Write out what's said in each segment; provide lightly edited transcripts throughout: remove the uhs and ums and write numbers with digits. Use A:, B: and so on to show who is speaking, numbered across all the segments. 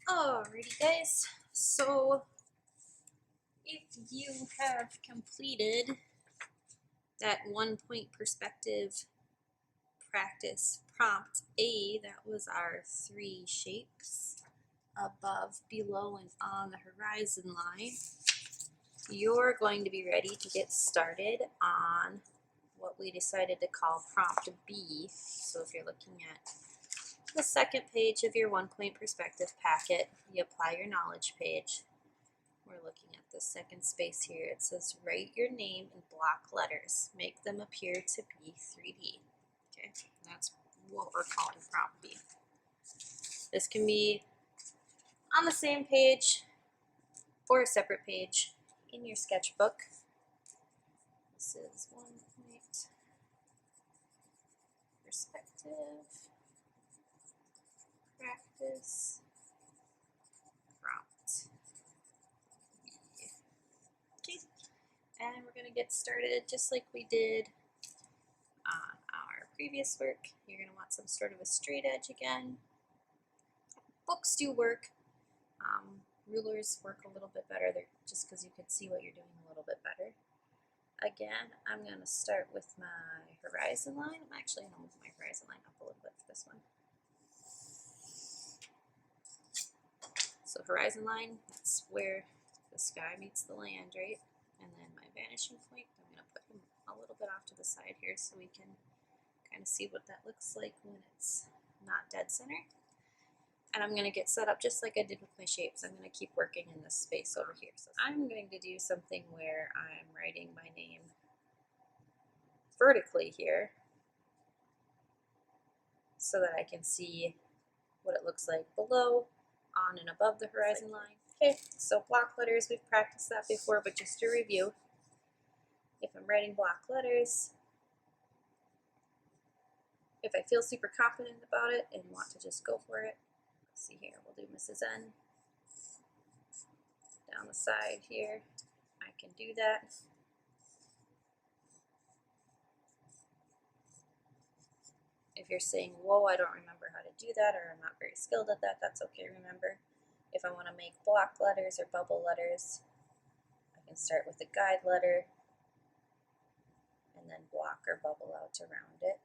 A: Alrighty guys, so if you have completed that 1 point perspective practice prompt A, that was our 3 shapes above, below, and on the horizon line, you're going to be ready to get started on what we decided to call prompt B. So if you're looking at the second page of your 1 point perspective packet, you apply your knowledge page. We're looking at the second space here. It says write your name in block letters. Make them appear to be 3D. Okay, that's what we're calling prompt B. This can be on the same page or a separate page in your sketchbook. This is 1 point perspective practice prompt. Okay, and we're going to get started just like we did on our previous work. You're going to want some sort of a straight edge again. Books do work. Rulers work a little bit better just because you can see what you're doing a little bit better. Again, I'm going to start with my horizon line. I'm actually going to move my horizon line up a little bit for this one. So horizon line, that's where the sky meets the land, right? And then my vanishing point, I'm going to put him a little bit off to the side here so we can kind of see what that looks like when it's not dead center. And I'm going to get set up just like I did with my shapes. I'm going to keep working in this space over here. So I'm going to do something where I'm writing my name vertically here so that I can see what it looks like below, on, and above the horizon line. Okay, so block letters, we've practiced that before, but just to review, if I'm writing block letters, if I feel super confident about it and want to just go for it, let's see here, we'll do Mrs. N. Down the side here, I can do that. If you're saying, whoa, I don't remember how to do that, or I'm not very skilled at that, that's okay, remember. If I want to make block letters or bubble letters, I can start with a guide letter and then block or bubble out around it.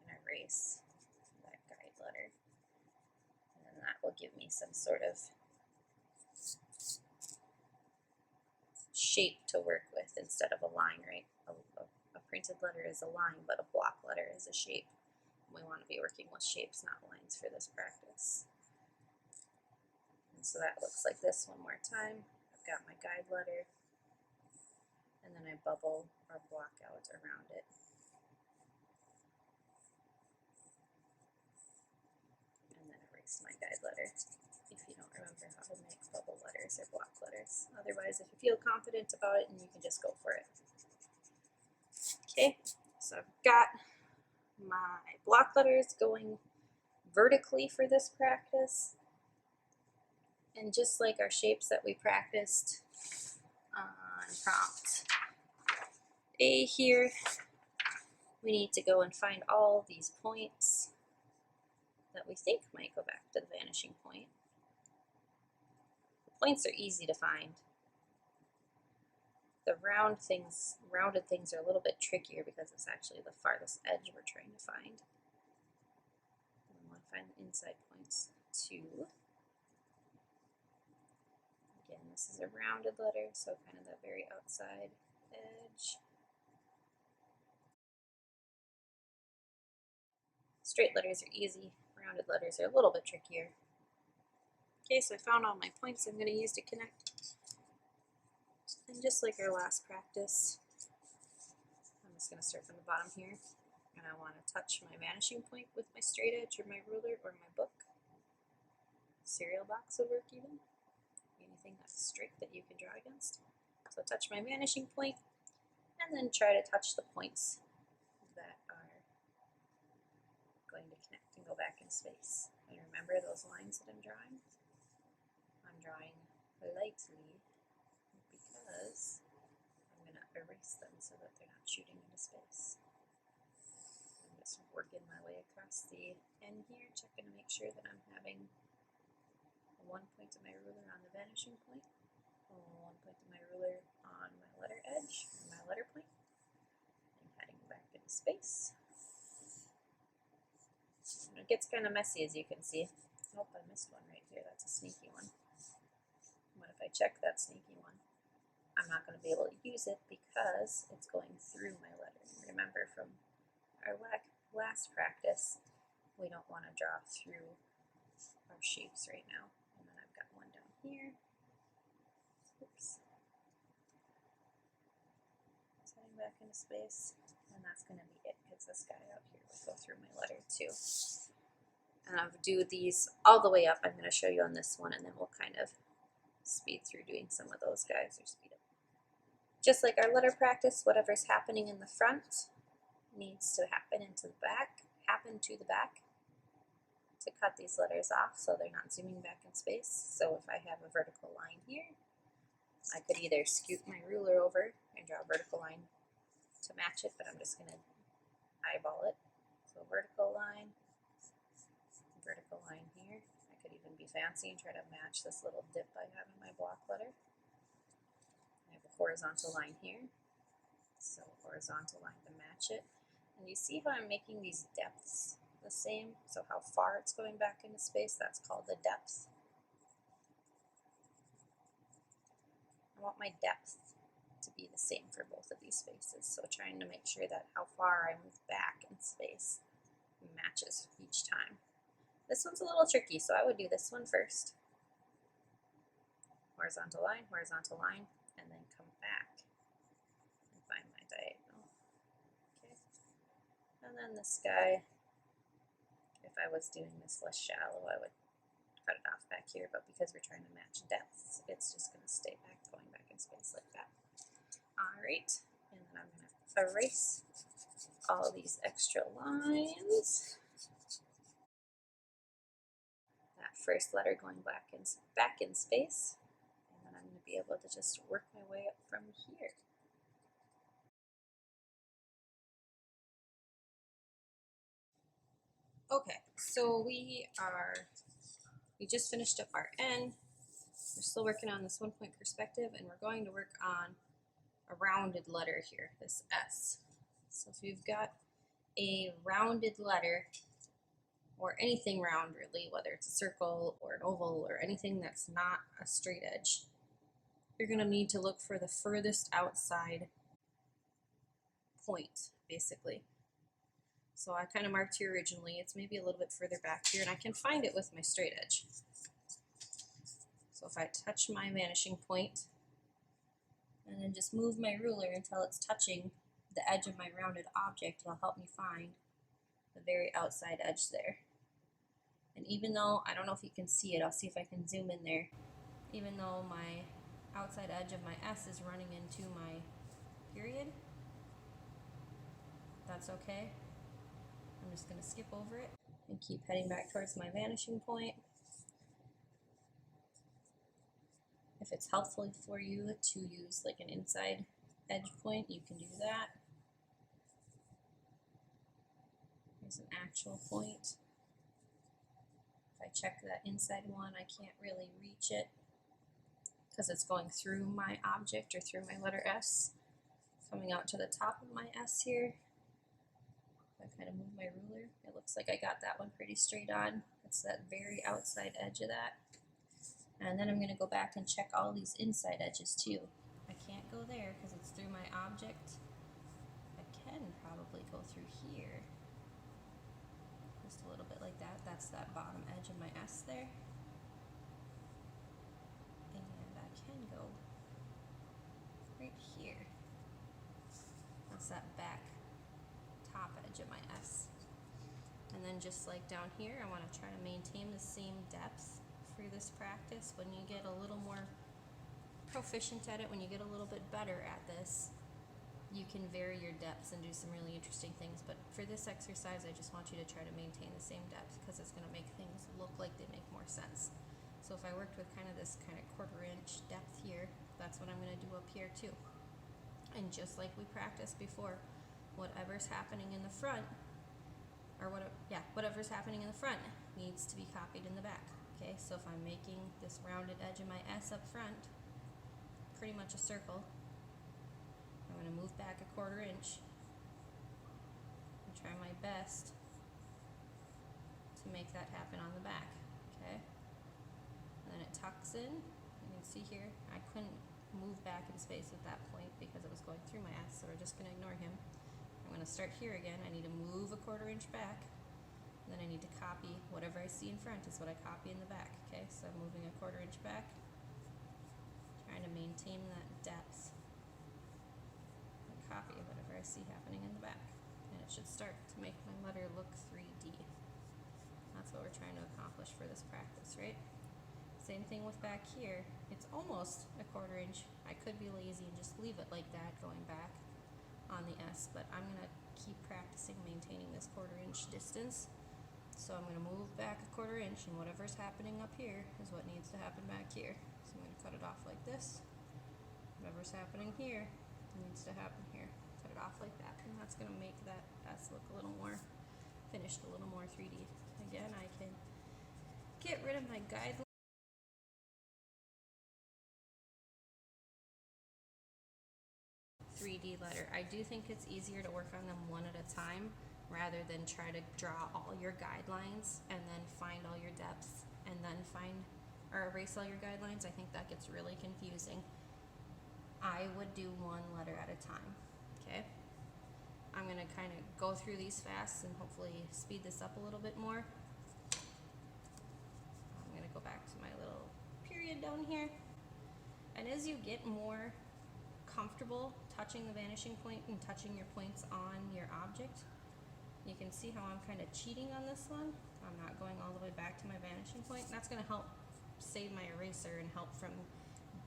A: And erase that guide letter. And then that will give me some sort of shape to work with instead of a line, right? A printed letter is a line, but a block letter is a shape. We want to be working with shapes, not lines for this practice. And so that looks like this one more time. I've got my guide letter, and then I bubble or block out around it. And then erase my guide letter if you don't remember how to make bubble letters or block letters. Otherwise, if you feel confident about it, and you can just go for it. Okay, so I've got my block letters going vertically for this practice. And just like our shapes that we practiced on prompt A here, we need to go and find all these points that we think might go back to the vanishing point. The points are easy to find. The rounded things are a little bit trickier because it's actually the farthest edge we're trying to find. And we want to find the inside points too. Again, this is a rounded letter, so kind of the very outside edge. Straight letters are easy, rounded letters are a little bit trickier. Okay, so I found all my points I'm going to use to connect. And just like our last practice, I'm just going to start from the bottom here. And I want to touch my vanishing point with my straight edge or my ruler or my book. Cereal box will work even. Anything that's straight that you can draw against. So touch my vanishing point and then try to touch the points that are going to connect and go back in space. And remember those lines that I'm drawing? I'm drawing lightly because I'm going to erase them so that they're not shooting into space. I'm just working begin my way across the end here, checking to make sure that I'm having 1 point of my ruler on the vanishing point, 1 point of my ruler on my letter edge, and my letter point, and heading back into space. And it gets kind of messy, as you can see. Oh, I missed one right here. That's a sneaky one. What if I check that sneaky one? I'm not going to be able to use it because it's going through my letter. Remember from our last practice, we don't want to draw through our shapes right now. And then I've got one down here. Oops. Setting back into space, and that's going to be it because this guy out here will go through my letter too. And I'll do these all the way up. I'm going to show you on this one, and then we'll kind of speed through doing some of those guys, or speed up. Just like our letter practice, whatever's happening in the front needs to happen to the back to cut these letters off so they're not zooming back in space. So if I have a vertical line here, I could either scoot my ruler over and draw a vertical line to match it, but I'm just going to eyeball it. So vertical line here. I could even be fancy and try to match this little dip I have in my block letter. I have a horizontal line here, so horizontal line to match it. And you see how I'm making these depths the same? So how far it's going back into space, that's called the depth. I want my depth to be the same for both of these spaces, so trying to make sure that how far I move back in space matches each time. This one's a little tricky, so I would do this one first. Horizontal line, and then come back and find my diagonal. Okay. And then this guy, if I was doing this less shallow, I would cut it off back here, but because we're trying to match depths, it's just going to stay back, going back in space like that. Alright, and then I'm going to erase all these extra lines. That first letter going back in space, and then I'm going to be able to just work my way up from here. Okay, so we just finished up our N. We're still working on this 1 point perspective, and we're going to work on a rounded letter here, this S. So if you've got a rounded letter, or anything round really, whether it's a circle or an oval or anything that's not a straight edge, you're going to need to look for the furthest outside point, basically. So I kind of marked here originally. It's maybe a little bit further back here, and I can find it with my straight edge. So if I touch my vanishing point and then just move my ruler until it's touching the edge of my rounded object, it'll help me find the very outside edge there. And even though, I don't know if you can see it, I'll see if I can zoom in there. Even though my outside edge of my S is running into my period, that's okay. I'm just going to skip over it and keep heading back towards my vanishing point. If it's helpful for you to use like an inside edge point, you can do that. Here's an actual point. If I check that inside one, I can't really reach it because it's going through my object or through my letter S. Coming out to the top of my S here. If I kind of move my ruler, it looks like I got that one pretty straight on. It's that very outside edge of that. And then I'm going to go back and check all these inside edges too. I can't go there because it's through my object. I can probably go through here. Just a little bit like that. That's that bottom edge of my S there. And I can go right here. That's that back top edge of my S. And then just like down here, I want to try to maintain the same depth for this practice. When you get a little more proficient at it, when you get a little bit better at this, you can vary your depths and do some really interesting things. But for this exercise, I just want you to try to maintain the same depth because it's going to make things look like they make more sense. So if I worked with kind of this kind of 1/4 inch depth here, that's what I'm going to do up here too. And just like we practiced before, whatever's happening in the front or whatever's happening in the front needs to be copied in the back. Okay, so if I'm making this rounded edge of my S up front, pretty much a circle, I'm going to move back a 1/4 inch and try my best to make that happen on the back. Okay, and then it tucks in. You can see here, I couldn't move back in space at that point because it was going through my S, so we're just going to ignore him. I'm going to start here again. I need to move a 1/4 inch back. Then I need to copy whatever I see in front is what I copy in the back. Okay, so I'm moving a 1/4 inch back, trying to maintain that depth and copy whatever I see happening in the back. And it should start to make my letter look 3D. That's what we're trying to accomplish for this practice, right? Same thing with back here. It's almost a 1/4 inch. I could be lazy and just leave it like that going back on the S, but I'm going to keep practicing maintaining this 1/4 inch distance. So I'm going to move back a 1/4 inch, and whatever's happening up here is what needs to happen back here. So I'm going to cut it off like this. Whatever's happening here needs to happen here. Cut it off like that, and that's going to make that S look a little more finished, a little more 3D. Again, I can get rid of my guideline. 3D letter. I do think it's easier to work on them one at a time rather than try to draw all your guidelines and then find all your depths and then erase all your guidelines. I think that gets really confusing. I would do one letter at a time. Okay, I'm going to kind of go through these fast and hopefully speed this up a little bit more. I'm going to go back to my little period down here, and as you get more comfortable touching the vanishing point and touching your points on your object, you can see how I'm kind of cheating on this one. I'm not going all the way back to my vanishing point. That's going to help save my eraser and help from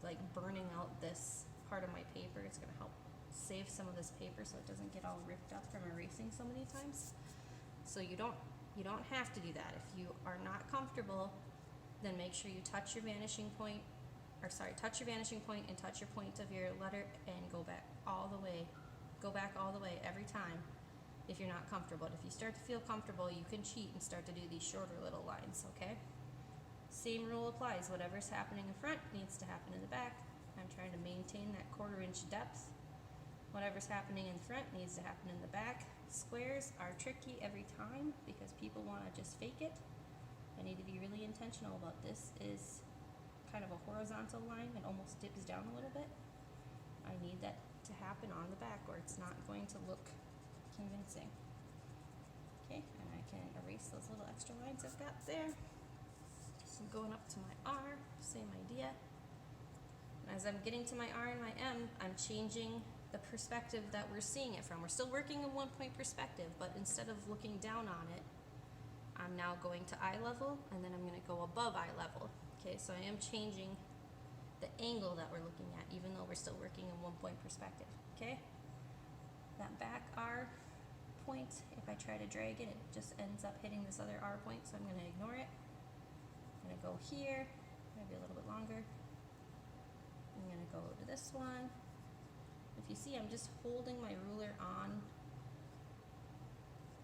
A: like burning out this part of my paper. It's going to help save some of this paper so it doesn't get all ripped up from erasing so many times. So you don't have to do that. If you are not comfortable, then make sure you touch your vanishing point, touch your vanishing point and touch your point of your letter and go back all the way. Go back all the way every time if you're not comfortable. But if you start to feel comfortable, you can cheat and start to do these shorter little lines, okay? Same rule applies. Whatever's happening in front needs to happen in the back. I'm trying to maintain that 1/4 inch depth. Whatever's happening in front needs to happen in the back. Squares are tricky every time because people want to just fake it. I need to be really intentional about this. Is kind of a horizontal line. It almost dips down a little bit. I need that to happen on the back or it's not going to look convincing. Okay, and I can erase those little extra lines I've got there. So I'm going up to my R, same idea. And as I'm getting to my R and my M, I'm changing the perspective that we're seeing it from. We're still working in 1-point perspective, but instead of looking down on it, I'm now going to eye level, and then I'm going to go above eye level. Okay, so I am changing the angle that we're looking at, even though we're still working in 1-point perspective. Okay, that back R point, if I try to drag it, it just ends up hitting this other R point, so I'm going to ignore it. I'm going to go here, maybe a little bit longer. I'm going to go to this one. If you see, I'm just holding my ruler on,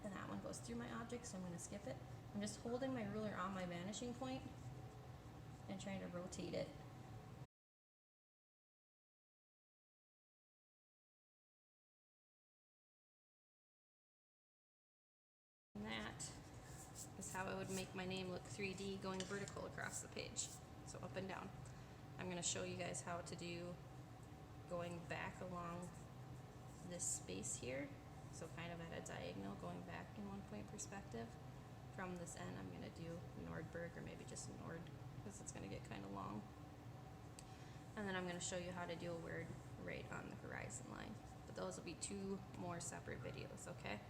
A: and that one goes through my object, so I'm going to skip it. I'm just holding my ruler on my vanishing point and trying to rotate it. And that is how I would make my name look 3D going vertical across the page, so up and down. I'm going to show you guys how to do going back along this space here, so kind of at a diagonal, going back in 1-point perspective. From this end, I'm going to do Nordberg, or maybe just Nord, because it's going to get kind of long. And then I'm going to show you how to do a word right on the horizon line. But those will be 2 more separate videos, okay?